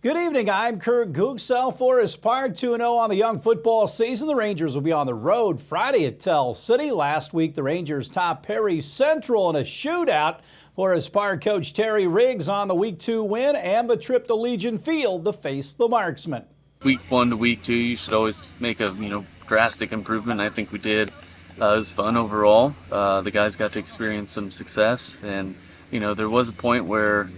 Good evening, I'm Kurt Gutgsell. Forest Park 2-0 on the young football season. The Rangers will be on the road Friday at Tell City. Last week, the Rangers topped Perry Central in a shootout. Forest Park coach Terry Riggs on the Week 2 win and the trip to Legion Field to face the Marksmen. Week 1 to Week 2, you should always make a drastic improvement. I think we did. It was fun overall. The guys got to experience some success, and there was a point where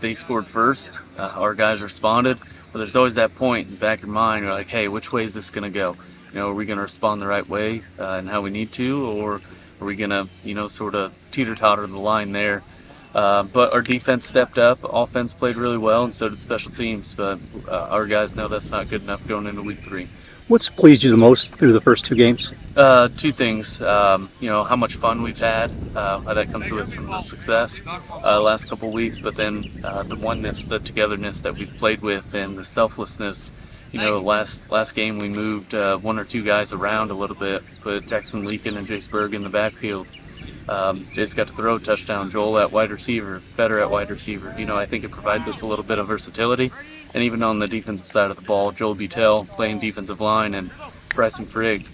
they scored first. Our guys responded, but there's always that point in the back of your mind. You're like, hey, which way is this going to go? Are we going to respond the right way and how we need to, or are we going to sort of teeter-totter the line there? But our defense stepped up. Offense played really well, and so did special teams. But our guys know that's not good enough going into Week 3. What's pleased you the most through the first 2 games? 2 things. How much fun we've had. That comes with some of the success last couple of weeks. But then the oneness, the togetherness that we've played with, and the selflessness. Last game we moved 1 or 2 guys around a little bit. Put Jackson Leakin and Jace Berg in the backfield. Jace got to throw a touchdown. Joel at wide receiver. Feder at wide receiver. I think it provides us a little bit of versatility. And even on the defensive side of the ball, Joel Butel playing defensive line and Bryson Frigg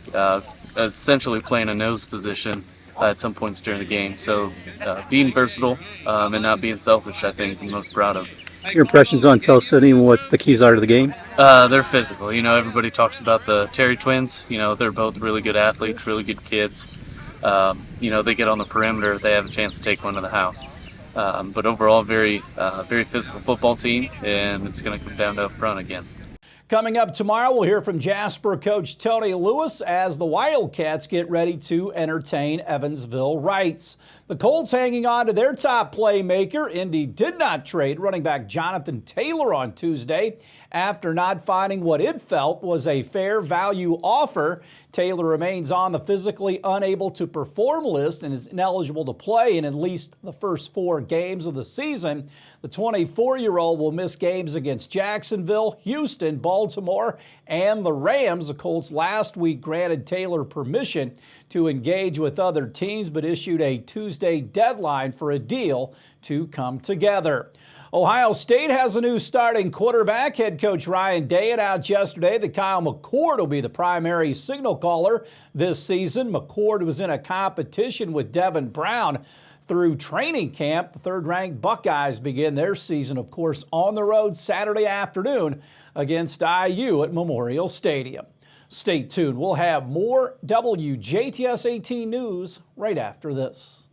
essentially playing a nose position at some points during the game. So being versatile and not being selfish, I think I'm most proud of. Your impressions on Tell City and what the keys are to the game? They're physical. Everybody talks about the Terry twins. They're both really good athletes, really good kids. They get on the perimeter, they have a chance to take one to the house. But overall, very physical football team, and it's going to come down to up front again. Coming up tomorrow, we'll hear from Jasper coach Tony Lewis as the Wildcats get ready to entertain Evansville Rights. The Colts hanging on to their top playmaker. Indy did not trade running back Jonathan Taylor on Tuesday after not finding what it felt was a fair value offer. Taylor remains on the physically unable to perform list and is ineligible to play in at least the first 4 games of the season. The 24-year-old will miss games against Jacksonville, Houston, Baltimore, and the Rams. The Colts last week granted Taylor permission to engage with other teams, but issued a Tuesday deadline for a deal to come together. Ohio State has a new starting quarterback. Head coach Ryan Day announced yesterday that Kyle McCord will be the primary signal caller this season. McCord was in a competition with Devin Brown through training camp. The 3rd-ranked Buckeyes begin their season, of course, on the road Saturday afternoon against IU at Memorial Stadium. Stay tuned. We'll have more WJTS 18 news right after this.